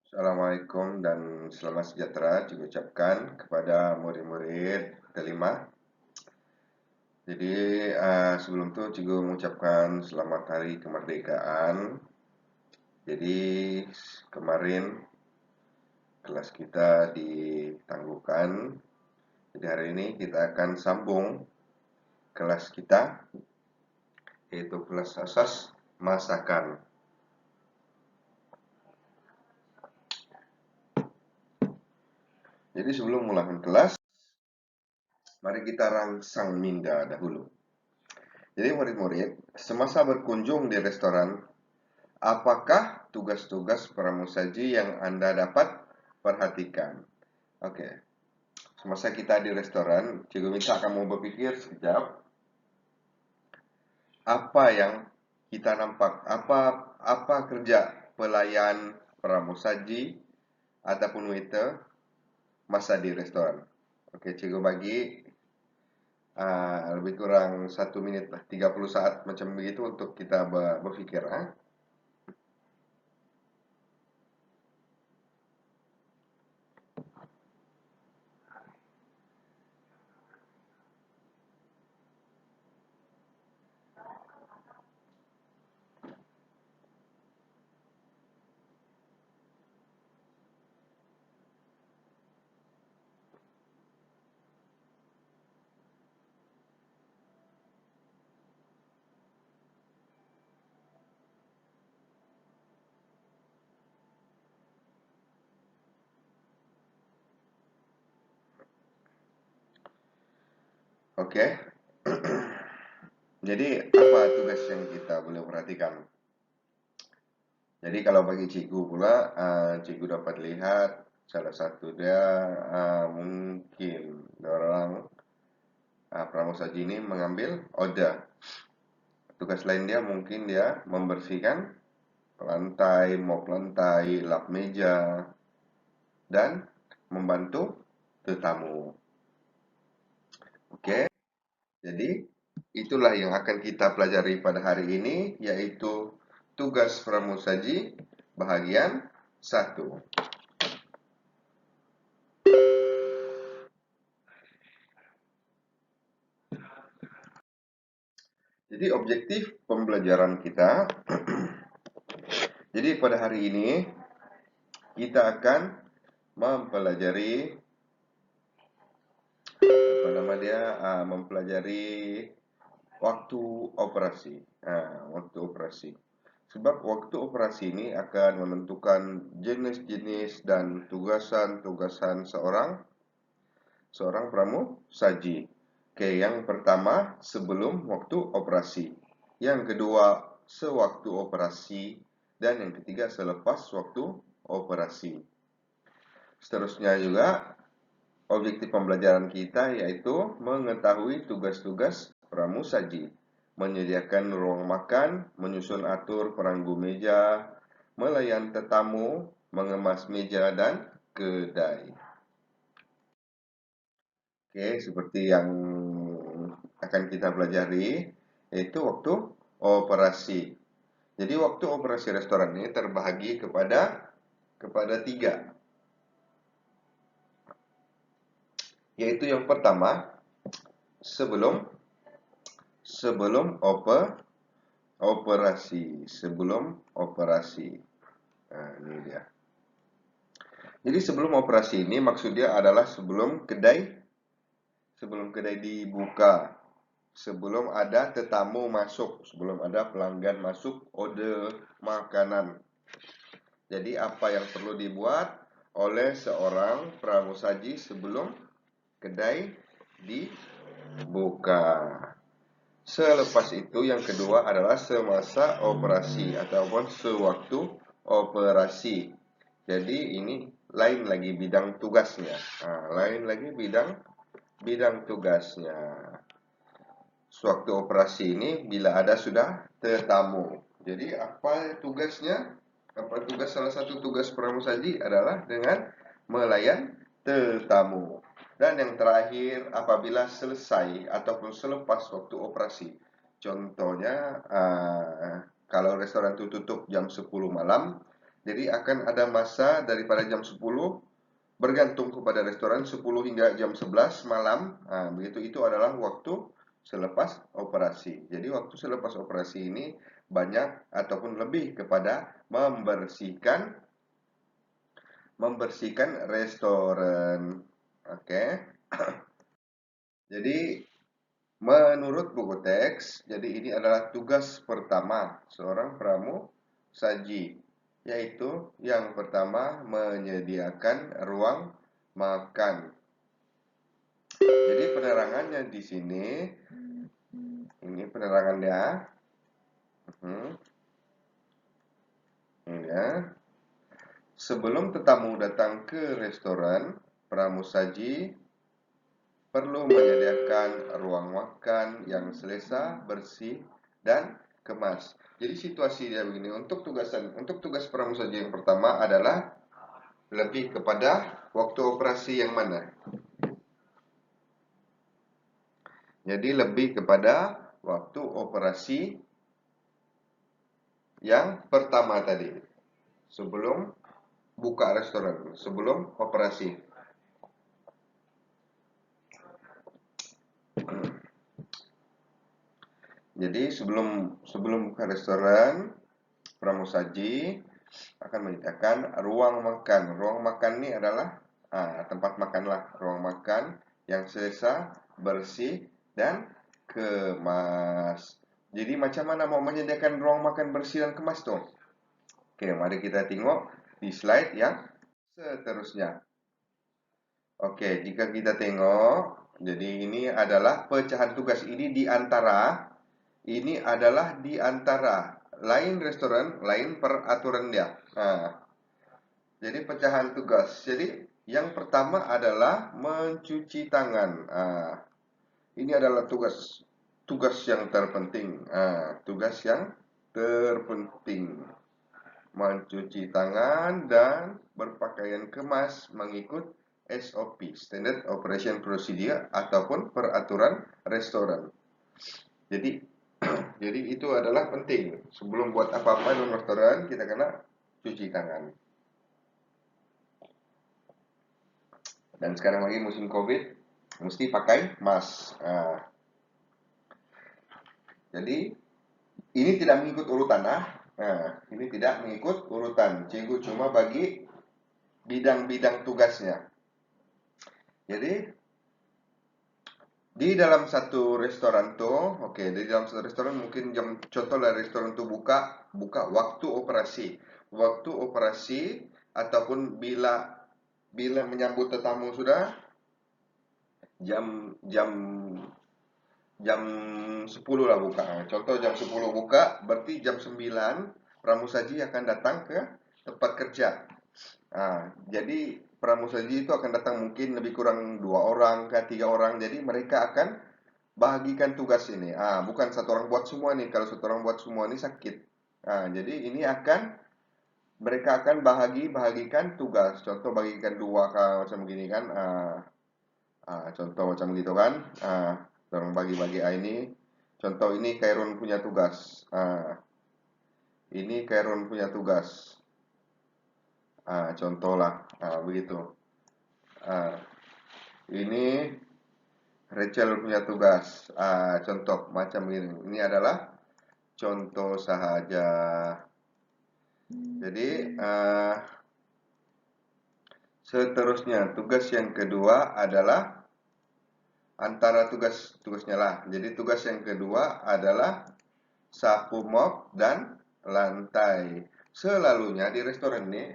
Assalamualaikum dan selamat sejahtera diucapkan kepada murid-murid kelima. Jadi sebelum itu Cikgu mengucapkan selamat hari kemerdekaan. Jadi kemarin kelas kita ditangguhkan. Jadi hari ini kita akan sambung kelas kita, yaitu kelas asas masakan. Jadi sebelum mulakan kelas, mari kita rangsang minda dahulu. Jadi murid-murid, semasa berkunjung di restoran, apakah tugas-tugas pramusaji yang Anda dapat perhatikan? Oke. Semasa kita di restoran, Cikgu minta kamu berpikir sekejap. Apa yang kita nampak? Apa kerja pelayan pramusaji ataupun waiter masa di restoran? Oke, Cikgu bagi lebih kurang 1 menit lah, 30 saat macam begitu untuk kita berpikir. Oke. Jadi apa tugas yang kita boleh perhatikan? Jadi kalau bagi cikgu pula, cikgu dapat lihat salah satu dia mungkin orang pramusaji ini mengambil order. Tugas lain dia mungkin dia membersihkan lantai, mop lantai, lap meja, dan membantu tetamu. Oke. Jadi itulah yang akan kita pelajari pada hari ini, yaitu tugas pramusaji bahagian 1. Jadi objektif pembelajaran kita. Jadi pada hari ini kita akan mempelajari mempelajari waktu operasi. Waktu operasi. Sebab waktu operasi ini akan menentukan jenis-jenis dan tugasan-tugasan seorang pramusaji. Oke, yang pertama sebelum waktu operasi, yang kedua sewaktu operasi, dan yang ketiga selepas waktu operasi. Seterusnya juga objektif pembelajaran kita yaitu mengetahui tugas-tugas pramusaji, menyediakan ruang makan, menyusun atur peranggu meja, melayan tetamu, mengemas meja dan kedai. Oke, seperti yang akan kita pelajari, yaitu waktu operasi. Jadi waktu operasi restoran ini terbagi kepada 3. Yaitu yang pertama, sebelum operasi. Nah, ini dia. Jadi sebelum operasi ini maksudnya adalah sebelum kedai dibuka, sebelum ada tetamu masuk, sebelum ada pelanggan masuk order makanan. Jadi apa yang perlu dibuat oleh seorang pramusaji sebelum kedai dibuka. Selepas itu yang kedua adalah semasa operasi ataupun sewaktu operasi. Jadi ini lain lagi bidang tugasnya. Bidang tugasnya. Sewaktu operasi ini bila ada sudah tetamu. Jadi apa tugasnya? Salah satu tugas pramusaji adalah dengan melayan tetamu. Dan yang terakhir apabila selesai ataupun selepas waktu operasi. Contohnya kalau restoran itu tutup jam 10 malam, Jadi akan ada masa daripada jam 10 bergantung kepada restoran 10 hingga jam 11 malam. Nah, begitu itu adalah waktu selepas operasi. Jadi waktu selepas operasi ini banyak ataupun lebih kepada membersihkan restoran. Oke. Jadi menurut buku teks, jadi ini adalah tugas pertama seorang pramusaji, yaitu yang pertama menyediakan ruang makan. Jadi penerangannya di sini, ini penerangannya, ini ya. Sebelum tetamu datang ke restoran, pramusaji perlu menyediakan ruang makan yang selesa, bersih, dan kemas. Jadi situasi dia begini. Untuk tugas pramusaji yang pertama adalah lebih kepada waktu operasi yang mana? Jadi lebih kepada waktu operasi yang pertama tadi. Sebelum buka restoran, sebelum operasi. Jadi sebelum buka restoran, pramusaji akan menyediakan ruang makan. Ruang makan ini adalah tempat makanlah, ruang makan yang selesa, bersih, dan kemas. Jadi macam mana mau menyediakan ruang makan bersih dan kemas tuh? Oke, mari kita tengok di slide yang seterusnya. Oke, jika kita tengok, jadi ini adalah pecahan tugas ini adalah di antara lain restoran, lain peraturan dia. Jadi pecahan tugas. Jadi yang pertama adalah mencuci tangan. Ini adalah tugas yang terpenting. Tugas yang terpenting. Mencuci tangan dan berpakaian kemas mengikut SOP, Standard Operation Procedure, ataupun peraturan restoran. Jadi jadi itu adalah penting. Sebelum buat apa-apa dalam restoran, kita kena cuci tangan. Dan sekarang lagi musim COVID, mesti pakai mask. Jadi ini tidak mengikut urutan. Ini tidak mengikut urutan. Cikgu cuma bagi bidang-bidang tugasnya. Jadi di dalam satu restoran tuh, di dalam satu restoran mungkin contoh dari restoran tuh buka waktu operasi. Waktu operasi ataupun bila menyambut tetamu sudah jam 10 lah buka. Contoh jam 10 buka, berarti jam 9 pramusaji akan datang ke tempat kerja. Jadi pramusaji itu akan datang mungkin lebih kurang 2 orang ke 3 orang. Jadi mereka akan bagikan tugas ini. Bukan satu orang buat semua nih. Kalau satu orang buat semua ini sakit. Jadi ini mereka akan bagikan tugas. Contoh bagikan 2 macam begini kan. Contoh macam gitu kan. Orang bagi-bagi ini. Contoh ini Khairun punya tugas. Ini Khairun punya tugas. Contohlah. Begitu. Ini Rachel punya tugas. Contoh macam ini. Ini adalah contoh sahaja. Jadi seterusnya tugas yang kedua adalah antara tugasnya lah. Jadi tugas yang kedua adalah sapu mop dan lantai. Selalunya di restoran ini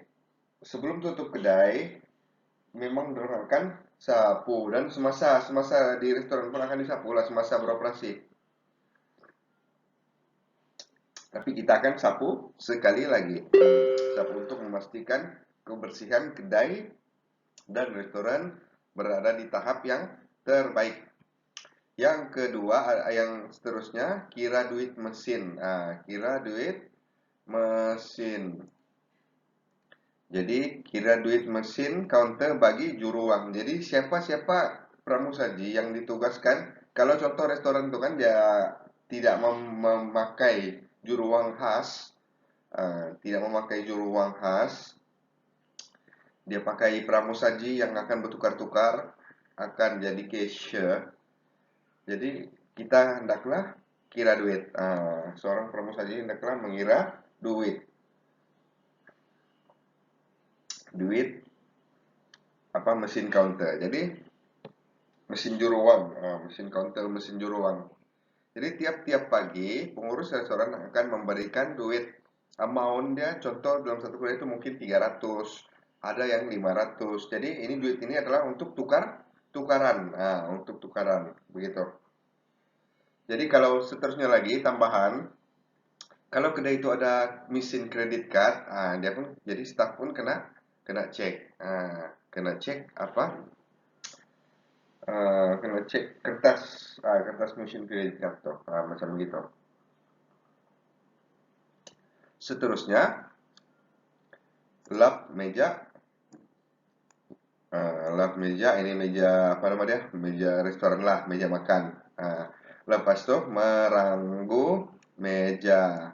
sebelum tutup kedai memang akan sapu, dan semasa di restoran pun akan disapu lah semasa beroperasi. Tapi kita akan sapu sekali lagi. Sapu untuk memastikan kebersihan kedai dan restoran berada di tahap yang terbaik. Yang kedua, yang seterusnya, kira duit mesin. Kira duit mesin. Jadi kira duit mesin counter bagi juru uang. Jadi siapa pramusaji yang ditugaskan. Kalau contoh restoran itu kan dia tidak memakai juru uang khas. tidak memakai juru uang khas, dia pakai pramusaji yang akan bertukar-tukar, akan jadi cashier. Jadi kita hendaklah kira duit. Seorang pramusaji hendaklah mengira duit, mesin counter. Jadi mesin juru uang, mesin counter, mesin juru uang. Jadi tiap-tiap pagi pengurus restoran akan memberikan duit. Amount dia contoh dalam satu kuliah itu mungkin 300, ada yang 500. Jadi ini duit ini adalah untuk tukaran. Untuk tukaran begitu. Jadi kalau seterusnya lagi tambahan, kalau kedai itu ada mesin kredit card, dia pun jadi staff pun kena kena cek. Kena cek apa? Kena cek kertas mesin kredit card tuh, macam gitu. Seterusnya, lap meja. Lap meja, ini meja apa nama dia? Meja restoran lah, meja makan. Lepas tuh meranggu meja.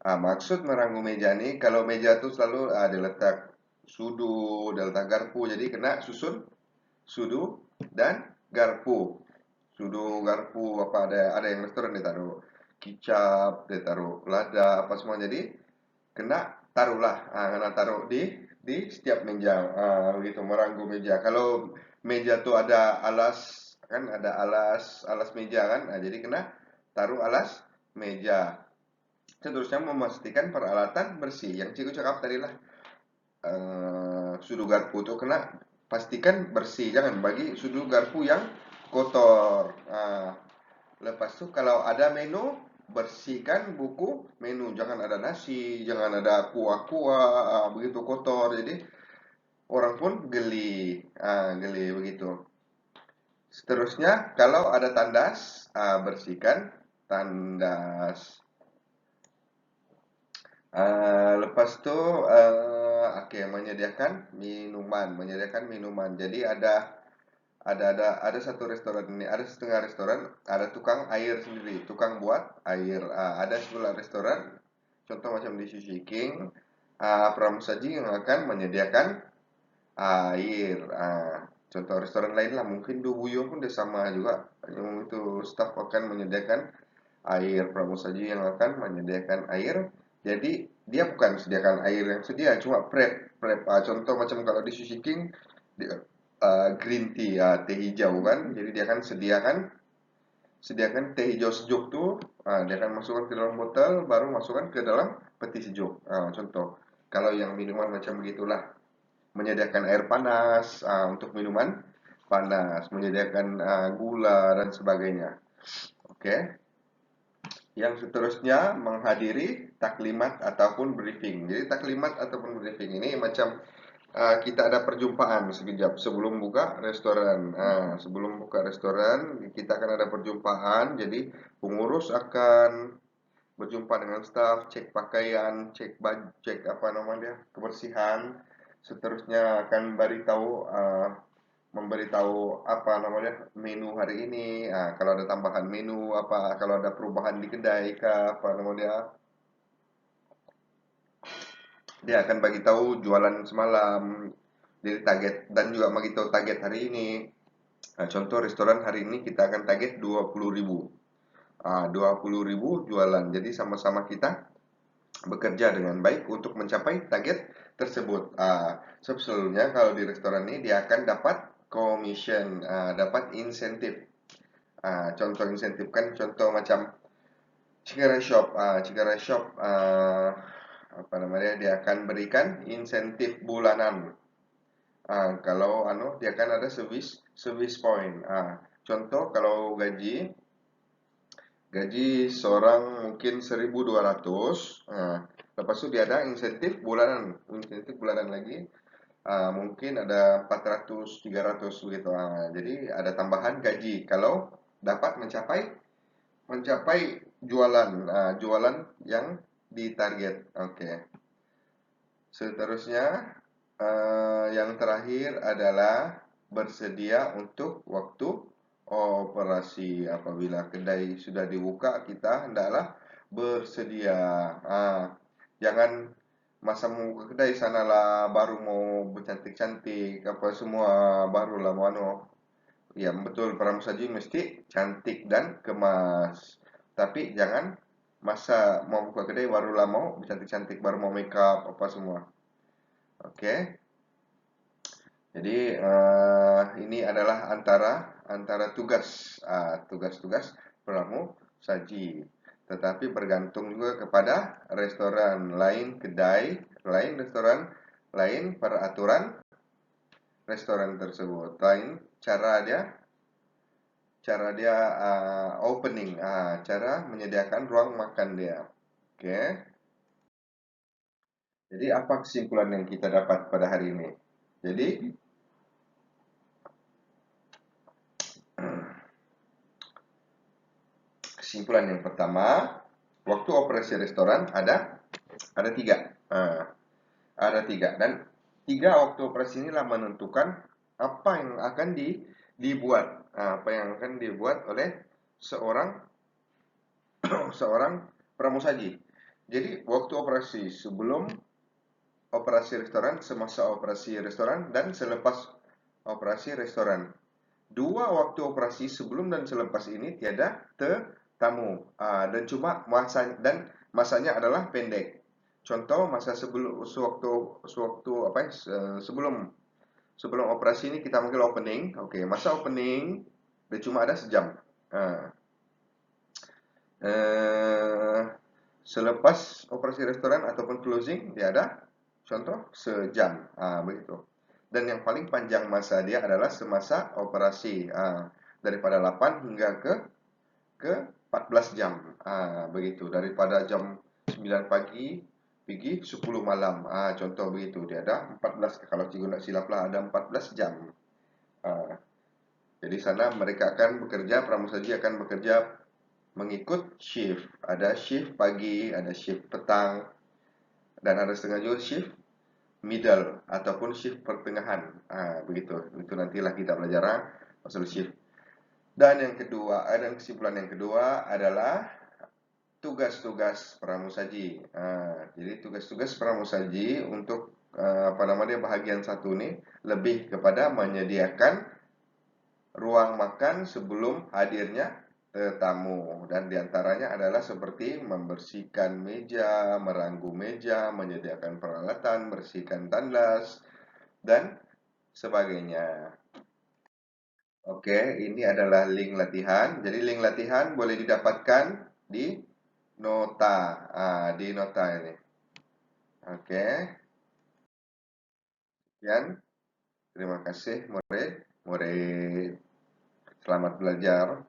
Maksud meranggu meja nih, kalau meja tuh selalu ada letak sudu, ada letak garpu, jadi kena susun sudu dan garpu. Sudu, garpu, apa ada yang restoran dia taruh kicap, dia taruh lada, apa semua. Jadi kena taruhlah, kena taruh di setiap meja, begitu meranggu meja. Kalau meja tuh ada alas, kan ada alas meja kan, jadi kena taruh alas meja. Seterusnya memastikan peralatan bersih. Yang Ciku cakap tadi lah, sudu garpu tuh kena pastikan bersih, jangan bagi sudu garpu yang kotor. Lepas itu kalau ada menu, bersihkan buku menu, jangan ada nasi, jangan ada kuah-kuah, begitu kotor. Jadi orang pun geli, geli begitu. Seterusnya kalau ada tandas, bersihkan tandas. Lepas itu, oke, menyediakan minuman. Jadi ada satu restoran ini, ada setengah restoran, ada tukang air sendiri, tukang buat air. Ada sebelah restoran, contoh macam di Sushi King, pramusaji yang akan menyediakan air. Contoh restoran lain lah, mungkin Dobuyo pun dia sama juga, yang itu staff akan menyediakan air, pramusaji yang akan menyediakan air. Jadi dia bukan sediakan air yang sedia, cuma prep. Contoh macam kalau di Sushi King, green tea, teh hijau kan. Jadi dia akan sediakan teh hijau sejuk tuh, dia akan masukkan ke dalam botol, baru masukkan ke dalam peti sejuk. Contoh, kalau yang minuman macam begitulah, menyediakan air panas untuk minuman panas, menyediakan gula dan sebagainya. Oke. Yang seterusnya menghadiri taklimat ataupun briefing. Jadi taklimat ataupun briefing ini macam kita ada perjumpaan sekejap sebelum buka restoran. Sebelum buka restoran, kita akan ada perjumpaan. Jadi pengurus akan berjumpa dengan staf, cek pakaian, cek apa namanya, kebersihan. Seterusnya akan memberitahu apa namanya, menu hari ini. Kalau ada tambahan menu, kalau ada perubahan di kedai, apa namanya, dia akan bagi tahu jualan semalam, dari target, dan juga bagi tahu target hari ini. Contoh restoran hari ini kita akan target 20.000. 20.000 jualan. Jadi sama-sama kita bekerja dengan baik untuk mencapai target tersebut. Sebetulnya kalau di restoran ini dia akan dapat commission, dapat insentif. Contoh insentif kan contoh macam Cikara Shop, apa namanya, dia akan berikan insentif bulanan. Kalau dia akan ada service point. Contoh kalau gaji seorang mungkin 1.200. Lepas itu dia ada insentif bulanan lagi. Mungkin ada 400, 300 begitu. Jadi ada tambahan gaji kalau dapat mencapai jualan yang ditarget. Oke. Seterusnya, yang terakhir adalah bersedia untuk waktu operasi. Apabila kedai sudah dibuka, kita hendaklah bersedia. Jangan masa mau ke kedai sana lah baru mau bercantik-cantik apa semua baru lah mau anu. Ya betul, pramusaji mesti cantik dan kemas. Tapi jangan masa mau buka kedai barulah mau cantik-cantik, baru mau make up apa semua. Oke. Jadi ini adalah antara tugas-tugas pramusaji. Tetapi bergantung juga kepada restoran, lain kedai, lain restoran, lain peraturan restoran tersebut, lain cara dia opening, cara menyediakan ruang makan dia. Oke. Jadi apa kesimpulan yang kita dapat pada hari ini? Jadi kesimpulan yang pertama, waktu operasi restoran ada tiga. Ada tiga, dan tiga waktu operasi inilah menentukan apa yang akan dibuat, apa yang akan dibuat oleh seorang seorang pramusaji. Jadi waktu operasi, sebelum operasi restoran, semasa operasi restoran, dan selepas operasi restoran. Dua waktu operasi sebelum dan selepas ini tiada tetamu, dan cuma masanya adalah pendek. Contoh masa sewaktu apa ya, sebelum operasi ini kita panggil opening. Oke, masa opening dia cuma ada sejam. Eh, Selepas operasi restoran ataupun closing dia ada contoh sejam, begitu. Dan yang paling panjang masa dia adalah semasa operasi, daripada 8 hingga ke 14 jam, begitu. Daripada jam 9 pagi pergi 10 malam, contoh begitu. Dia ada 14, kalau cikgu nak silap lah, ada 14 jam. Jadi sana mereka akan bekerja, pramusaji akan bekerja mengikut shift. Ada shift pagi, ada shift petang, dan ada setengah juga shift middle ataupun shift pertengahan. Begitu. Itu nantilah kita belajar masalah shift. Dan yang kedua, dan kesimpulan yang kedua adalah tugas-tugas pramusaji. Jadi tugas-tugas pramusaji untuk apa namanya bahagian satu ini lebih kepada menyediakan ruang makan sebelum hadirnya tetamu, dan diantaranya adalah seperti membersihkan meja, meranggu meja, menyediakan peralatan, bersihkan tandas, dan sebagainya. Oke, ini adalah link latihan. Jadi link latihan boleh didapatkan di nota, di nota ini. Oke, sekian. Terima kasih murid. Murid, selamat belajar.